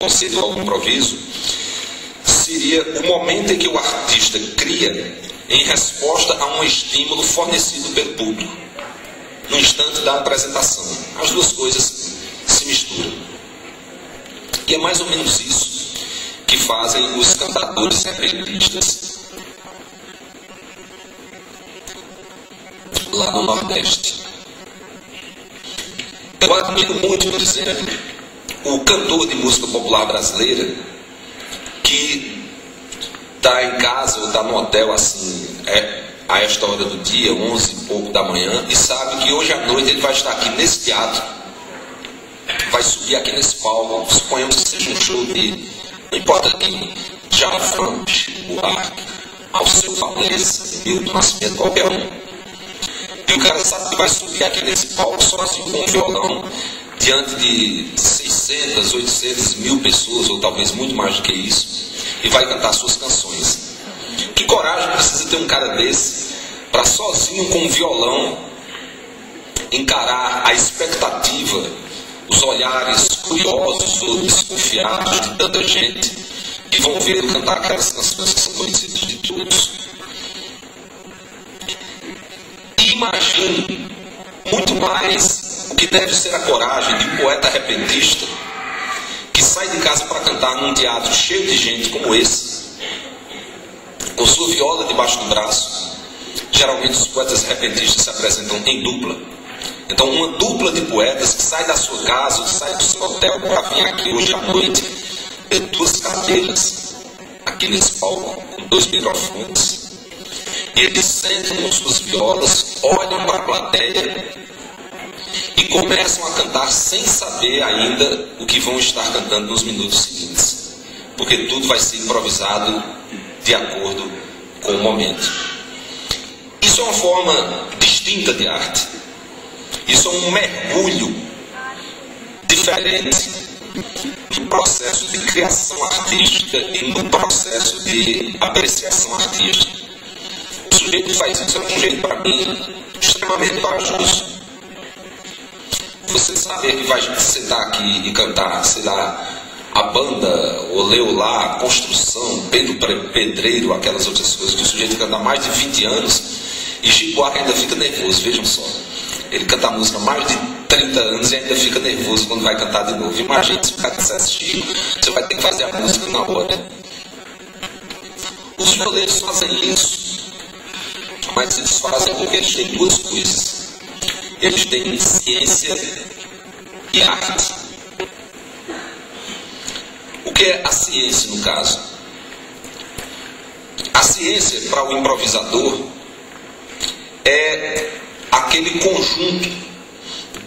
conceito ao improviso seria o momento em que o artista cria em resposta a um estímulo fornecido pelo público, no instante da apresentação. As duas coisas se misturam. E é mais ou menos isso que fazem os cantadores repentistas lá no Nordeste. Eu admiro muito, por exemplo, o cantor de música popular brasileira que está em casa ou está no hotel assim, a esta hora do dia, 11 e pouco da manhã, e sabe que hoje à noite ele vai estar aqui nesse teatro, vai subir aqui nesse palco, suponhamos que seja um show dele, não importa quem, Djavan, Buarque, Alceu Valença, Milton Nascimento, qualquer um. E o cara sabe que vai subir aqui nesse palco sozinho com um violão, diante de 600, 800 mil pessoas, ou talvez muito mais do que isso, e vai cantar suas canções. Que coragem precisa ter um cara desse para sozinho com um violão encarar a expectativa, os olhares curiosos ou desconfiados de tanta gente que vão ver ele cantar aquelas canções que são conhecidas de todos. E imagine muito mais o que deve ser a coragem de um poeta repentista que sai de casa para cantar num teatro cheio de gente como esse, com sua viola debaixo do braço. Geralmente os poetas repentistas se apresentam em dupla. Então uma dupla de poetas que sai da sua casa, sai do seu hotel para vir aqui hoje à noite, ter duas cadeiras aqui nesse palco, com 2 microfones. E eles sentam com suas violas, olham para a plateia e começam a cantar sem saber ainda o que vão estar cantando nos minutos seguintes, porque tudo vai ser improvisado de acordo com o momento. Isso é uma forma distinta de arte. Isso é um mergulho diferente no processo de criação artística e no processo de apreciação artística. O sujeito que faz isso é um jeito, para mim, extremamente corajoso. Você saber que vai sentar aqui e cantar, sei lá, a banda, o Leolá, a Construção, Pedro Pedreiro, aquelas outras coisas que o sujeito canta há mais de 20 anos e Chico Buarque ainda fica nervoso, vejam só. Ele canta a música há mais de 30 anos e ainda fica nervoso quando vai cantar de novo. Imagina se o cara dissesse, Chico, você vai ter que fazer a música na hora. Os violeiros fazem isso, mas eles fazem porque eles têm duas coisas. Eles têm ciência e arte. O que é a ciência, no caso? A ciência, para o improvisador, é aquele conjunto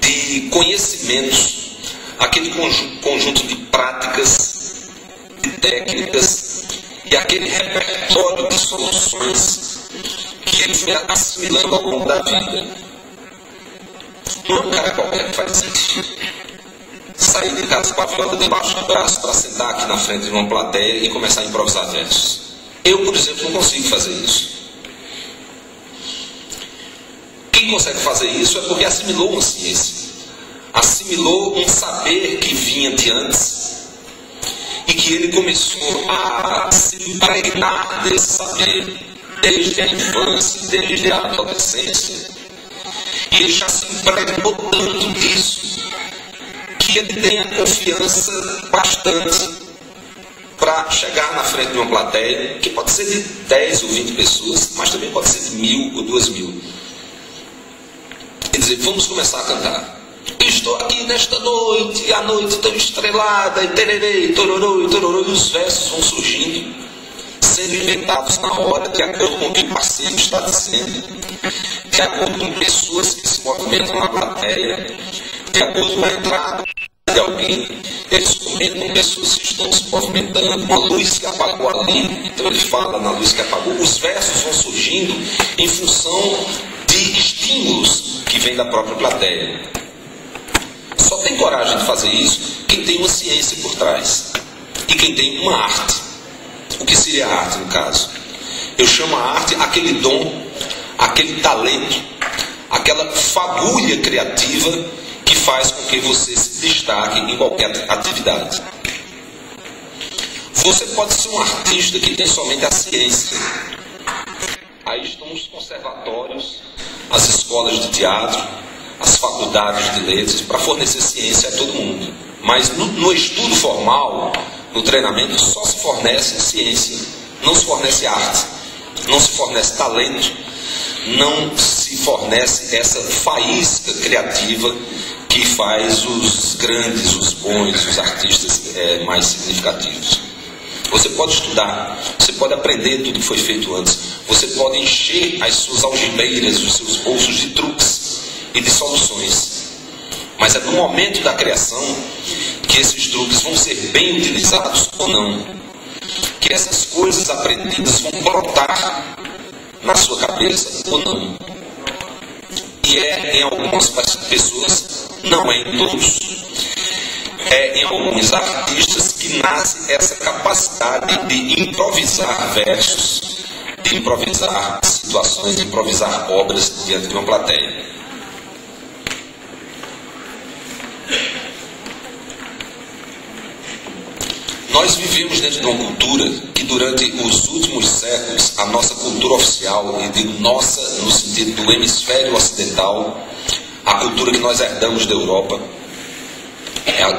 de conhecimentos, aquele conjunto de práticas, de técnicas e aquele repertório de soluções que ele vai assimilando ao longo da vida. Não é um cara qualquer que faz isso. Sair de casa com a viola debaixo do braço para sentar aqui na frente de uma plateia e começar a improvisar versos. Eu, por exemplo, não consigo fazer isso. Quem consegue fazer isso é porque assimilou uma ciência, assimilou um saber que vinha de antes e que ele começou a se impregnar desse saber desde a infância, desde a adolescência. E ele já se impregnou tanto disso que ele tem a confiança bastante para chegar na frente de uma plateia, que pode ser de 10 ou 20 pessoas, mas também pode ser de 1.000 ou 2.000. E dizer, vamos começar a cantar. Estou aqui nesta noite, e a noite tão estrelada, e tererê, tororô, e os versos vão surgindo, sendo inventados na hora, de acordo com o que o parceiro está dizendo, de acordo com pessoas que se movimentam na plateia, de acordo com a entrada de alguém. Eles comentam pessoas que estão se movimentando, uma luz que apagou ali, então ele fala na luz que apagou. Os versos vão surgindo em função de estímulos que vêm da própria plateia. Só tem coragem de fazer isso quem tem uma ciência por trás e quem tem uma arte. O que seria a arte, no caso? Eu chamo a arte aquele dom, aquele talento, aquela fagulha criativa que faz com que você se destaque em qualquer atividade. Você pode ser um artista que tem somente a ciência. Aí estão os conservatórios, as escolas de teatro, as faculdades de letras, para fornecer ciência a todo mundo. Mas no estudo formal, no treinamento, só se fornece ciência. Não se fornece arte, não se fornece talento, não se fornece essa faísca criativa que faz os grandes, os bons, os artistas mais significativos. Você pode estudar, você pode aprender tudo que foi feito antes, você pode encher as suas algibeiras, os seus bolsos de truques e de soluções. Mas é no momento da criação que esses truques vão ser bem utilizados ou não. Que essas coisas aprendidas vão brotar na sua cabeça ou não. E em algumas pessoas, não é em todos. É em alguns artistas que nasce essa capacidade de improvisar versos, de improvisar situações, de improvisar obras diante de uma plateia. Nós vivemos dentro de uma cultura que durante os últimos séculos, a nossa cultura oficial, e digo nossa no sentido do hemisfério ocidental, a cultura que nós herdamos da Europa,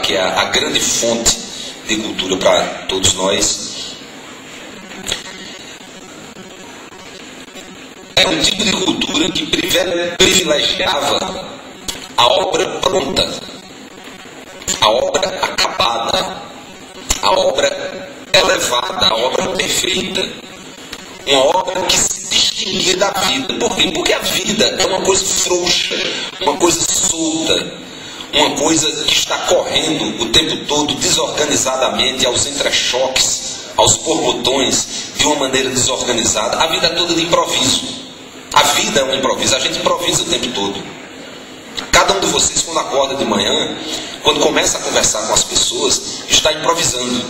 que é a grande fonte de cultura para todos nós, é um tipo de cultura que privilegiava a obra pronta, a obra acabada, a obra elevada, a obra perfeita, uma obra que se distinguia da vida. Por quê? Porque a vida é uma coisa frouxa, uma coisa solta, uma coisa que está correndo o tempo todo desorganizadamente, aos entrechoques, aos borbotões, de uma maneira desorganizada. A vida é toda de improviso. A vida é um improviso, a gente improvisa o tempo todo. Cada um de vocês, quando acorda de manhã, quando começa a conversar com as pessoas, está improvisando.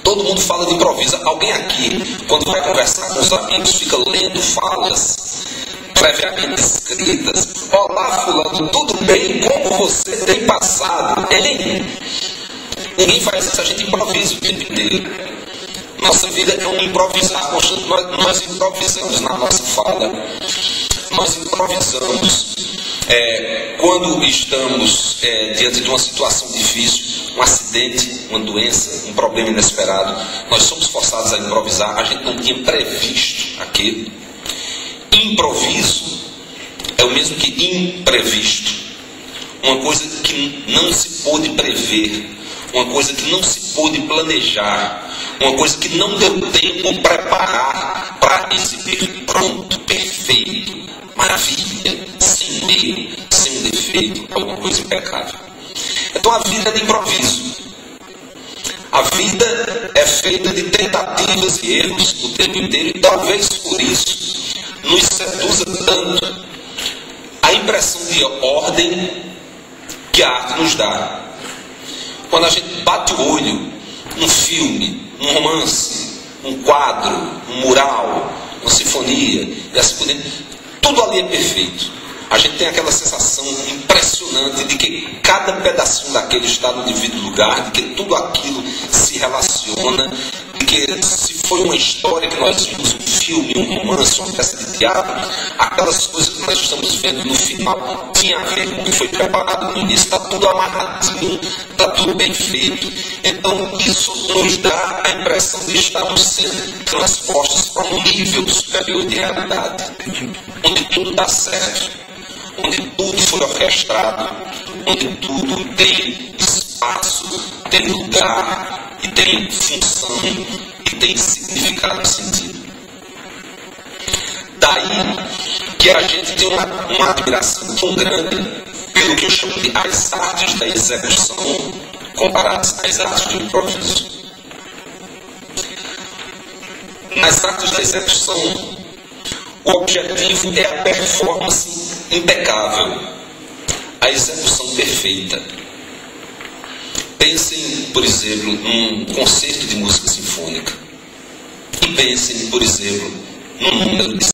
Todo mundo fala de improviso. Alguém aqui, quando vai conversar com os amigos, fica lendo falas previamente escritas. Olá, fulano, tudo bem? Como você tem passado? Ninguém faz isso, a gente improvisa o tempo inteiro. Nossa vida é um improvisar constante. Nós improvisamos na nossa fala. Nós improvisamos quando estamos diante de uma situação difícil, um acidente, uma doença, um problema inesperado. Nós somos forçados a improvisar. A gente não tinha previsto aquilo. Improviso é o mesmo que imprevisto. Uma coisa que não se pôde prever, uma coisa que não se pôde planejar, uma coisa que não deu tempo preparar para exibir pronto, perfeito, maravilha, sem erro, sem defeito, alguma coisa impecável. Então a vida é de improviso. A vida é feita de tentativas e erros o tempo inteiro, e talvez por isso nos seduza tanto a impressão de ordem que a arte nos dá. Quando a gente bate o olho num filme, num romance, num quadro, num mural, uma sinfonia, e assim por diante, tudo ali é perfeito. A gente tem aquela sensação impressionante de que cada pedacinho daquele está no devido lugar, de que tudo aquilo se relaciona, de que se foi uma história que nós vimos, um filme, um romance, uma peça de teatro, aquelas coisas que nós estamos vendo no final tinha a ver com o que foi preparado no início, está tudo amarradinho, está tudo bem feito. Então isso nos dá a impressão de estarmos sendo transpostos para um nível superior de realidade, onde tudo dá certo, onde tudo foi orquestrado, onde tudo tem espaço, tem lugar, e tem função, e tem significado e sentido. Daí que a gente tem uma admiração tão grande pelo que eu chamo de as artes da execução comparadas às artes do improviso. Nas artes da execução, o objetivo é a performance impecável, a execução perfeita. Pensem, por exemplo, num concerto de música sinfônica. E pensem, por exemplo, num número de